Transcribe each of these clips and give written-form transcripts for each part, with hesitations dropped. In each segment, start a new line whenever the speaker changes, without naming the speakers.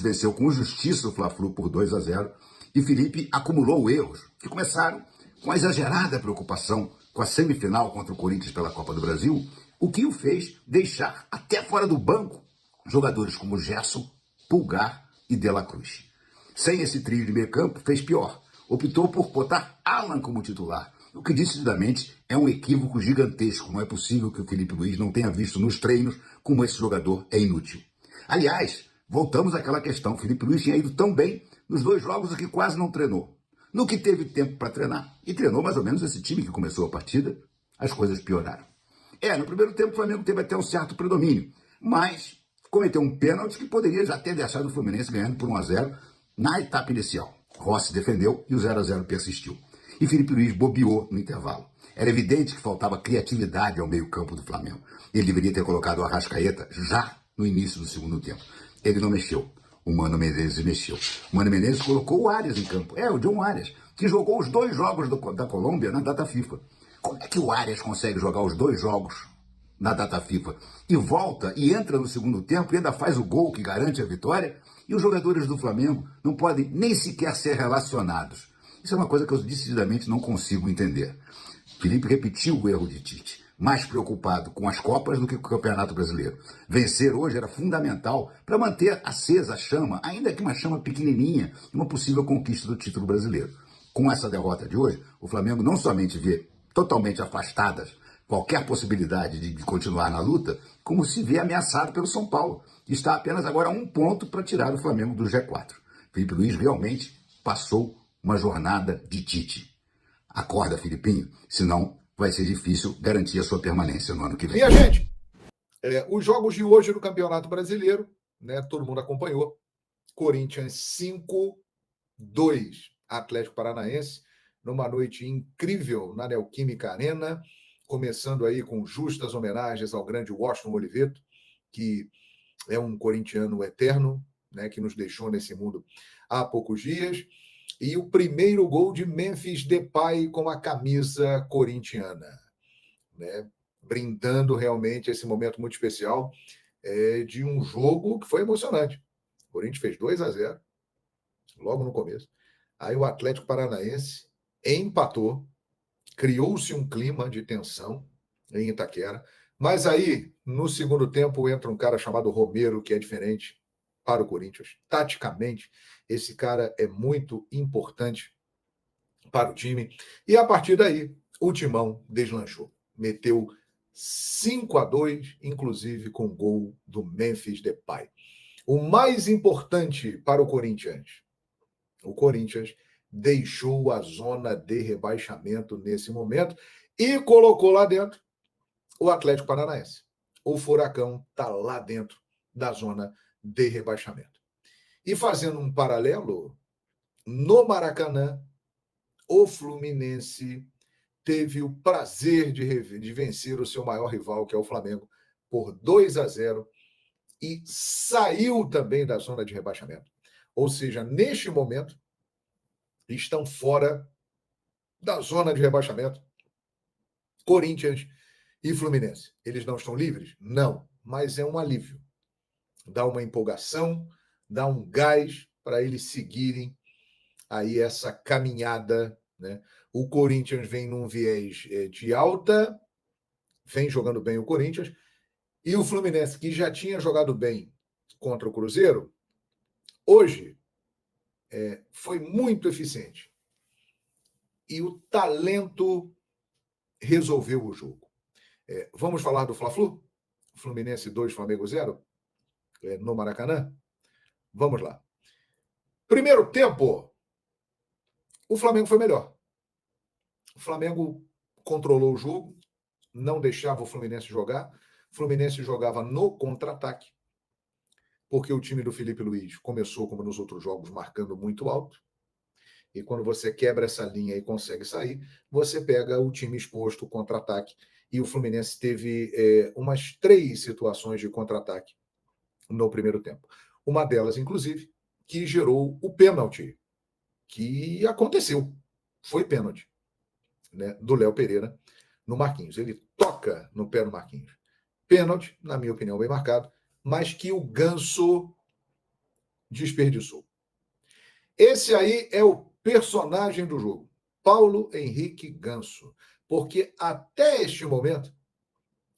venceu com justiça o Fla-Flu por 2-0 e Felipe acumulou erros que começaram com a exagerada preocupação com a semifinal contra o Corinthians pela Copa do Brasil, o que o fez deixar até fora do banco jogadores como Gerson, Pulgar e De La Cruz. Sem esse trio de meio campo, fez pior. Optou por botar Alan como titular, o que decididamente é um equívoco gigantesco. Não é possível que o Felipe Luiz não tenha visto nos treinos como esse jogador é inútil. Aliás, voltamos àquela questão. O Felipe Luiz tinha ido tão bem nos 2 jogos que quase não treinou. No que teve tempo para treinar, e treinou mais ou menos esse time que começou a partida, as coisas pioraram. No primeiro tempo o Flamengo teve até um certo predomínio, mas cometeu um pênalti que poderia já ter deixado o Fluminense ganhando por 1-0 na etapa inicial. Rossi defendeu e o 0-0 persistiu. E Felipe Luiz bobeou no intervalo. Era evidente que faltava criatividade ao meio-campo do Flamengo. Ele deveria ter colocado o Arrascaeta já no início do segundo tempo. Ele não mexeu. O Mano Menezes mexeu. O Mano Menezes colocou o Arias em campo. O John Arias, que jogou os 2 jogos da Colômbia na data FIFA. Como é que o Arias consegue jogar os 2 jogos na data FIFA e volta e entra no segundo tempo e ainda faz o gol que garante a vitória? E os jogadores do Flamengo não podem nem sequer ser relacionados. Isso é uma coisa que eu decididamente não consigo entender. Felipe repetiu o erro de Tite, mais preocupado com as Copas do que com o Campeonato Brasileiro. Vencer hoje era fundamental para manter acesa a chama, ainda que uma chama pequenininha, de uma possível conquista do título brasileiro. Com essa derrota de hoje, o Flamengo não somente vê totalmente afastadas qualquer possibilidade de continuar na luta, como se vê ameaçado pelo São Paulo. Está apenas agora a 1 ponto para tirar o Flamengo do G4. Felipe Luiz realmente passou uma jornada de Tite. Acorda, Filipinho, senão vai ser difícil garantir a sua permanência no ano que vem.
Minha gente, os jogos de hoje no Campeonato Brasileiro, né, todo mundo acompanhou. Corinthians 5-2, Atlético Paranaense, numa noite incrível na Neoquímica Arena, começando aí com justas homenagens ao grande Washington Oliveto, que é um corintiano eterno, né, que nos deixou nesse mundo há poucos dias, e o primeiro gol de Memphis Depay com a camisa corintiana, né, brindando realmente esse momento muito especial de um jogo que foi emocionante. O Corinthians fez 2-0 logo no começo. Aí o Atlético Paranaense empatou, criou-se um clima de tensão em Itaquera, mas aí, no segundo tempo, entra um cara chamado Romero, que é diferente para o Corinthians. Taticamente, esse cara é muito importante para o time. E a partir daí, o Timão deslanchou. Meteu 5-2, inclusive com o gol do Memphis Depay. O mais importante para o Corinthians deixou a zona de rebaixamento nesse momento e colocou lá dentro o Atlético Paranaense. O Furacão está lá dentro da zona de rebaixamento. E fazendo um paralelo, no Maracanã, o Fluminense teve o prazer de vencer o seu maior rival, que é o Flamengo, por 2-0 e saiu também da zona de rebaixamento. Ou seja, neste momento, estão fora da zona de rebaixamento Corinthians e Fluminense. Eles não estão livres? Não, mas é um alívio. Dá uma empolgação, dá um gás para eles seguirem aí essa caminhada, né? O Corinthians vem num viés de alta, vem jogando bem o Corinthians, e o Fluminense, que já tinha jogado bem contra o Cruzeiro, hoje foi muito eficiente. E o talento resolveu o jogo. Vamos falar do Fla-Flu? Fluminense 2, Flamengo 0, no Maracanã? Vamos lá. Primeiro tempo, o Flamengo foi melhor. O Flamengo controlou o jogo, não deixava o Fluminense jogar. O Fluminense jogava no contra-ataque, porque o time do Felipe Luiz começou, como nos outros jogos, marcando muito alto. E quando você quebra essa linha e consegue sair, você pega o time exposto ao contra-ataque. E o Fluminense teve umas 3 situações de contra-ataque no primeiro tempo. Uma delas, inclusive, que gerou o pênalti, que aconteceu. Foi pênalti, né, do Léo Pereira no Marquinhos. Ele toca no pé do Marquinhos. Pênalti, na minha opinião, bem marcado, mas que o Ganso desperdiçou. Esse aí é o personagem do jogo, Paulo Henrique Ganso, porque até este momento,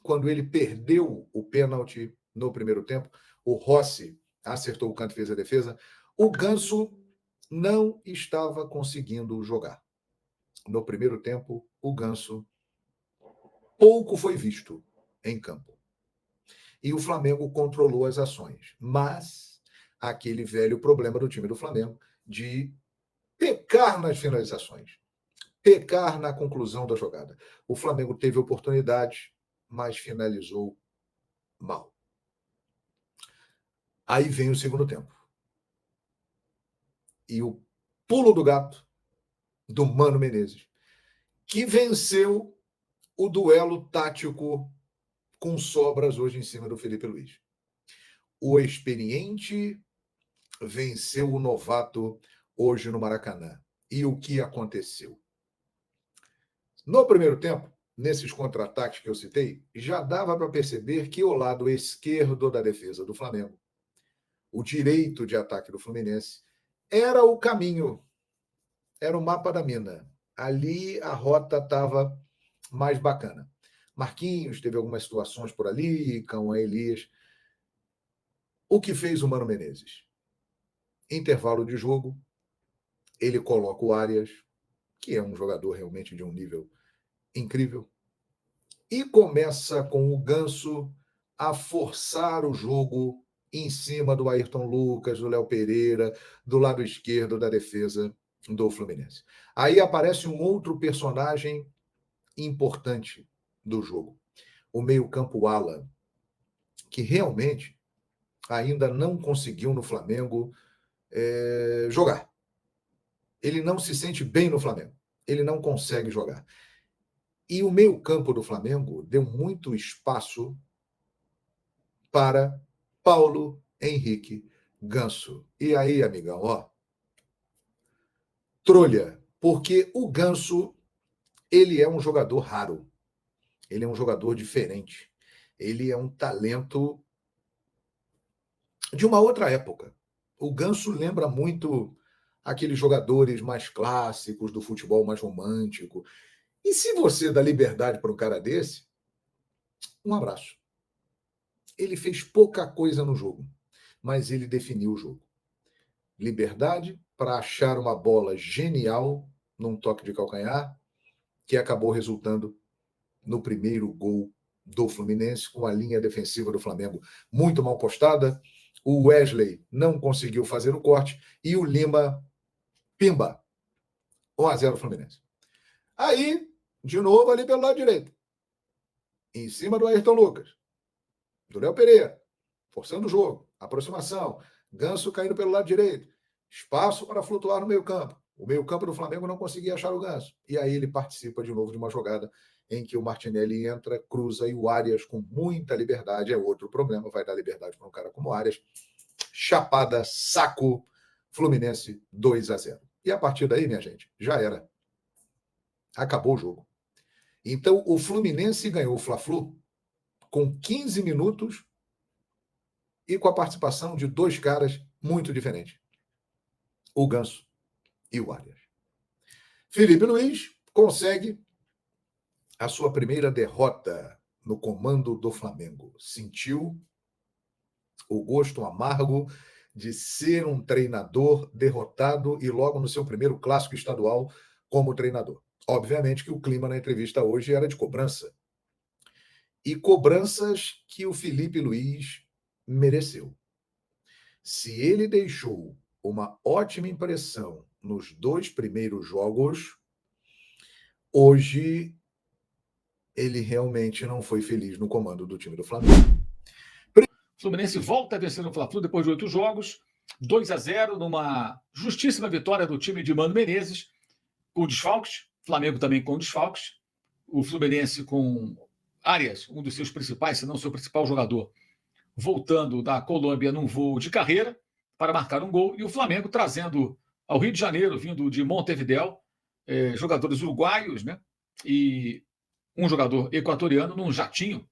quando ele perdeu o pênalti no primeiro tempo, o Rossi acertou o canto e fez a defesa, o Ganso não estava conseguindo jogar. No primeiro tempo, o Ganso pouco foi visto em campo. E o Flamengo controlou as ações, mas aquele velho problema do time do Flamengo de pecar nas finalizações, pecar na conclusão da jogada. O Flamengo teve oportunidade, mas finalizou mal. Aí vem o segundo tempo. E o pulo do gato do Mano Menezes, que venceu o duelo tático com sobras hoje em cima do Felipe Luiz. O experiente venceu o novato hoje no Maracanã. E o que aconteceu? No primeiro tempo, nesses contra-ataques que eu citei, já dava para perceber que o lado esquerdo da defesa do Flamengo, o direito de ataque do Fluminense, era o caminho, era o mapa da mina. Ali a rota estava mais bacana. Marquinhos teve algumas situações por ali, Cauã Elias. O que fez o Mano Menezes? Intervalo de jogo, ele coloca o Arias, que é um jogador realmente de um nível incrível, e começa com o Ganso a forçar o jogo em cima do Ayrton Lucas, do Léo Pereira, do lado esquerdo da defesa do Fluminense. Aí aparece um outro personagem importante do jogo, o meio-campo ala, que realmente ainda não conseguiu no Flamengo jogar. Ele não se sente bem no Flamengo. Ele não consegue jogar. E o meio-campo do Flamengo deu muito espaço para Paulo Henrique Ganso. E aí, amigão, ó, trolha, porque o Ganso, ele é um jogador raro. Ele é um jogador diferente. Ele é um talento de uma outra época. O Ganso lembra muito aqueles jogadores mais clássicos do futebol mais romântico. E se você dá liberdade para um cara desse, um abraço. Ele fez pouca coisa no jogo, mas ele definiu o jogo. Liberdade para achar uma bola genial num toque de calcanhar, que acabou resultando no primeiro gol do Fluminense, com a linha defensiva do Flamengo muito mal postada. O Wesley não conseguiu fazer o corte e o Lima, pimba, 1-0 Fluminense. Aí, de novo, ali pelo lado direito, em cima do Ayrton Lucas, do Léo Pereira, forçando o jogo, aproximação, Ganso caindo pelo lado direito, espaço para flutuar no meio-campo. O meio-campo do Flamengo não conseguia achar o Ganso. E aí ele participa de novo de uma jogada em que o Martinelli entra, cruza e o Arias, com muita liberdade, é outro problema, vai dar liberdade para um cara como o Arias. Chapada, saco, Fluminense 2-0. E a partir daí, minha gente, já era. Acabou o jogo. Então, o Fluminense ganhou o Fla-Flu com 15 minutos e com a participação de dois caras muito diferentes. O Ganso e o Arias. Felipe Luiz consegue a sua primeira derrota no comando do Flamengo. Sentiu o gosto amargo de ser um treinador derrotado e logo no seu primeiro clássico estadual como treinador. Obviamente que o clima na entrevista hoje era de cobrança. E cobranças que o Felipe Luiz mereceu. Se ele deixou uma ótima impressão nos dois primeiros jogos, hoje ele realmente não foi feliz no comando do time do Flamengo.
O Fluminense volta a vencer no Fla-Flu depois de 8 jogos, 2-0, numa justíssima vitória do time de Mano Menezes, com desfalques, Flamengo também com desfalques, o Fluminense com Arias, um dos seus principais, se não seu principal jogador, voltando da Colômbia num voo de carreira para marcar um gol, e o Flamengo trazendo ao Rio de Janeiro, vindo de Montevidéu, jogadores uruguaios, né? E um jogador equatoriano num jatinho,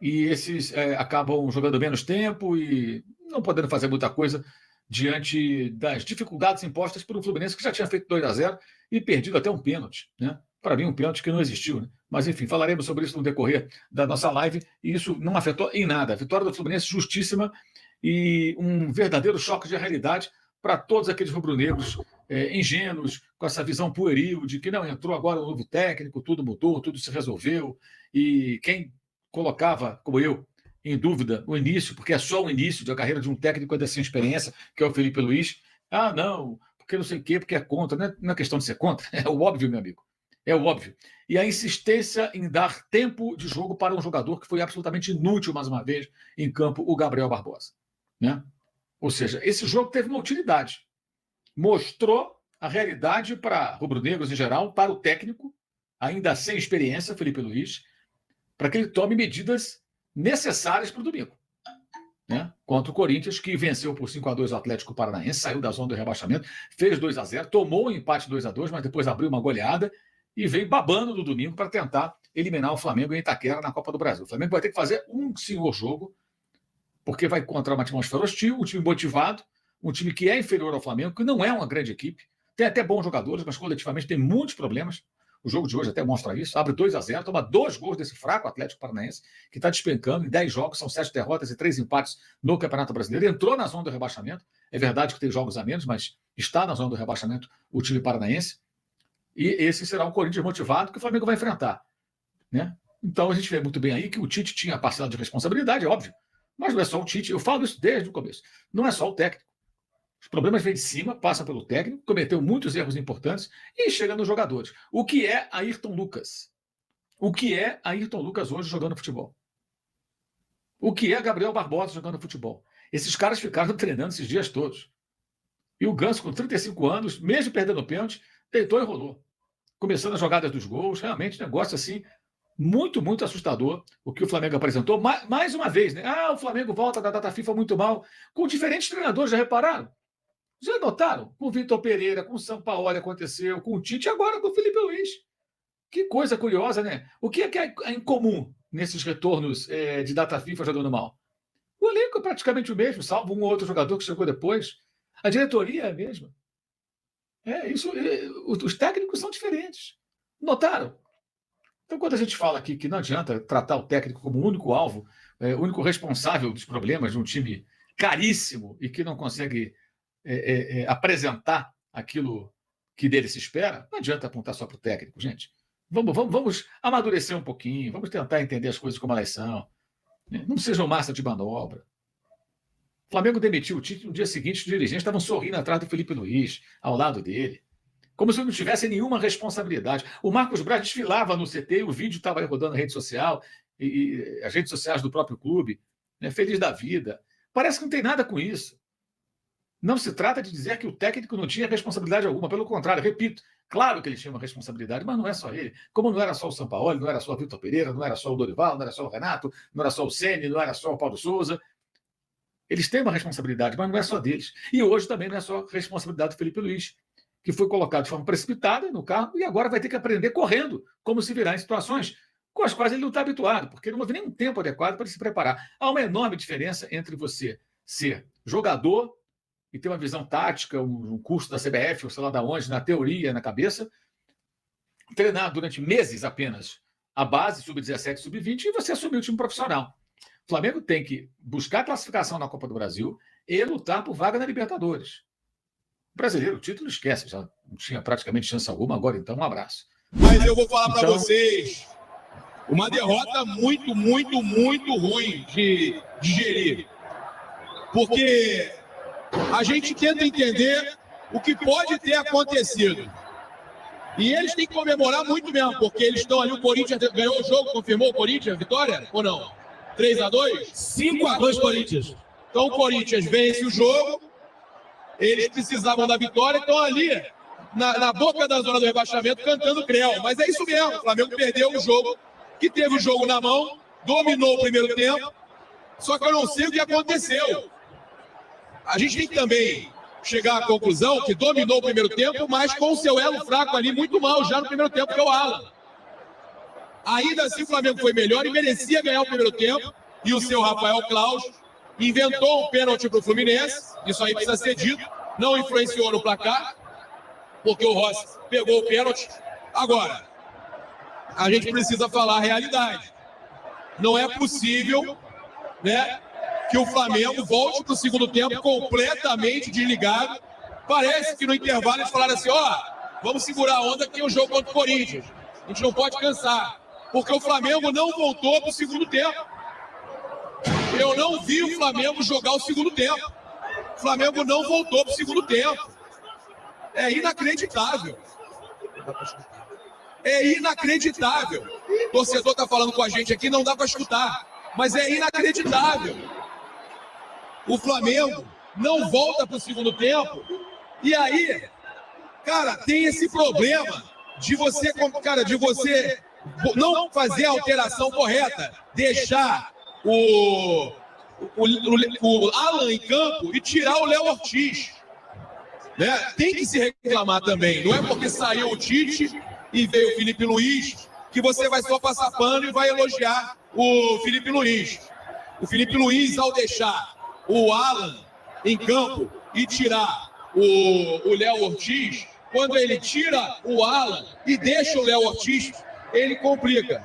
e esses acabam jogando menos tempo e não podendo fazer muita coisa diante das dificuldades impostas pelo Fluminense, que já tinha feito 2-0 e perdido até um pênalti, né? Para mim, um pênalti que não existiu, né? Mas, enfim, falaremos sobre isso no decorrer da nossa live, e isso não afetou em nada. A vitória do Fluminense justíssima e um verdadeiro choque de realidade para todos aqueles rubro-negros ingênuos, com essa visão pueril de que não entrou agora um novo técnico, tudo mudou, tudo se resolveu, e quem colocava, como eu, em dúvida o início, porque é só o início da carreira de um técnico ainda sem experiência, que é o Felipe Luiz. Ah, não, porque não sei o quê, porque é contra. Não é questão de ser contra, é o óbvio, meu amigo. É o óbvio. E a insistência em dar tempo de jogo para um jogador que foi absolutamente inútil, mais uma vez, em campo, o Gabriel Barbosa. Né? Ou seja, esse jogo teve uma utilidade. Mostrou a realidade para rubro-negros em geral, para o técnico, ainda sem experiência, Felipe Luiz, para que ele tome medidas necessárias para o domingo. Né? Contra o Corinthians, que venceu por 5-2 o Atlético Paranaense, saiu da zona do rebaixamento, fez 2-0, tomou um empate 2-2, mas depois abriu uma goleada e veio babando no domingo para tentar eliminar o Flamengo em Itaquera na Copa do Brasil. O Flamengo vai ter que fazer um senhor jogo, porque vai encontrar uma atmosfera hostil, um time motivado, um time que é inferior ao Flamengo, que não é uma grande equipe, tem até bons jogadores, mas coletivamente tem muitos problemas. O jogo de hoje até mostra isso. Abre 2-0, toma 2 gols desse fraco Atlético Paranaense, que está despencando em 10 jogos, são 7 derrotas e 3 empates no Campeonato Brasileiro. Entrou na zona do rebaixamento. É verdade que tem jogos a menos, mas está na zona do rebaixamento o time paranaense. E esse será um Corinthians motivado que o Flamengo vai enfrentar. Né? Então a gente vê muito bem aí que o Tite tinha a parcela de responsabilidade, é óbvio. Mas não é só o Tite. Eu falo isso desde o começo. Não é só o técnico. Os problemas vêm de cima, passam pelo técnico, cometeu muitos erros importantes e chega nos jogadores. O que é Ayrton Lucas? O que é Ayrton Lucas hoje jogando futebol? O que é Gabriel Barbosa jogando futebol? Esses caras ficaram treinando esses dias todos. E o Ganso, com 35 anos, mesmo perdendo o pênalti, deitou e rolou. Começando as jogadas dos gols, realmente negócio assim, muito, muito assustador o que o Flamengo apresentou. Mais uma vez, né? O Flamengo volta da data FIFA muito mal, com diferentes treinadores, já repararam? Já notaram? Com o Vitor Pereira, com o Sampaoli aconteceu, com o Tite, agora com o Felipe Luiz. Que coisa curiosa, né? O que é incomum nesses retornos de data FIFA jogando mal? O elenco é praticamente o mesmo, salvo um ou outro jogador que chegou depois. A diretoria é a mesma. Os técnicos são diferentes. Notaram? Então, quando a gente fala aqui que não adianta tratar o técnico como o único alvo, o único responsável dos problemas de um time caríssimo e que não consegue apresentar aquilo que dele se espera, não adianta apontar só para o técnico, gente. Vamos amadurecer um pouquinho, vamos tentar entender as coisas como elas são. Não sejam massa de manobra. O Flamengo demitiu o Tite no dia seguinte, os dirigentes estavam sorrindo atrás do Felipe Luiz, ao lado dele, como se não tivesse nenhuma responsabilidade. O Marcos Braz desfilava no CT e o vídeo estava aí rodando na rede social, e as redes sociais do próprio clube, né, feliz da vida. Parece que não tem nada com isso. Não se trata de dizer que o técnico não tinha responsabilidade alguma, pelo contrário, repito, claro que ele tinha uma responsabilidade, mas não é só ele. Como não era só o Sampaoli, não era só o Vitor Pereira, não era só o Dorival, não era só o Renato, não era só o Ceni, não era só o Paulo Souza. Eles têm uma responsabilidade, mas não é só deles. E hoje também não é só responsabilidade do Felipe Luiz, que foi colocado de forma precipitada no carro e agora vai ter que aprender correndo como se virar em situações com as quais ele não está habituado, porque não houve nenhum tempo adequado para ele se preparar. Há uma enorme diferença entre você ser jogador e ter uma visão tática, um curso da CBF, ou sei lá de onde, na teoria, na cabeça, treinar durante meses apenas a base, sub-17, sub-20, e você assumir o time profissional. O Flamengo tem que buscar classificação na Copa do Brasil e lutar por vaga na Libertadores. O brasileiro, o título esquece, já não tinha praticamente chance alguma, agora então um abraço.
Mas eu vou falar para vocês, uma derrota muito, muito, muito ruim de digerir. Porque a gente tenta entender o que pode ter acontecido. E eles têm que comemorar muito mesmo, porque eles estão ali, o Corinthians ganhou o jogo, confirmou o Corinthians, vitória ou não? 3-2? 5-2 Corinthians. Então o Corinthians vence o jogo, eles precisavam da vitória, estão ali na boca da zona do rebaixamento cantando creu. Mas é isso mesmo, o Flamengo perdeu o jogo, que teve o jogo na mão, dominou o primeiro tempo, só que eu não sei o que aconteceu. A gente tem que também chegar à conclusão que dominou o primeiro tempo, mas com o seu elo fraco ali muito mal já no primeiro tempo, que é o Alan. Ainda assim o Flamengo foi melhor e merecia ganhar o primeiro tempo, e o seu Rafael Claus inventou um pênalti para o Fluminense, isso aí precisa ser dito, não influenciou no placar, porque o Rossi pegou o pênalti. Agora, a gente precisa falar a realidade. Não é possível, né, que o Flamengo volte para o segundo tempo completamente desligado. Parece que no intervalo eles falaram assim, ó, vamos segurar a onda que é o jogo contra o Corinthians. A gente não pode cansar, porque o Flamengo não voltou para o segundo tempo. Eu não vi o Flamengo jogar o segundo tempo. O Flamengo não voltou para o segundo tempo. É inacreditável. É inacreditável. O torcedor está falando com a gente aqui, não dá para escutar. Mas é inacreditável. O Flamengo não volta para o segundo tempo. E aí, cara, tem esse problema de você, cara, de você não fazer a alteração correta. Deixar o Alan em campo e tirar o Léo Ortiz. Né? Tem que se reclamar também. Não é porque saiu o Tite e veio o Felipe Luiz que você vai só passar pano e vai elogiar o Felipe Luiz. O Felipe Luiz, ao deixar o Alan em campo e tirar o Léo Ortiz, quando ele tira o Alan e deixa o Léo Ortiz, ele complica.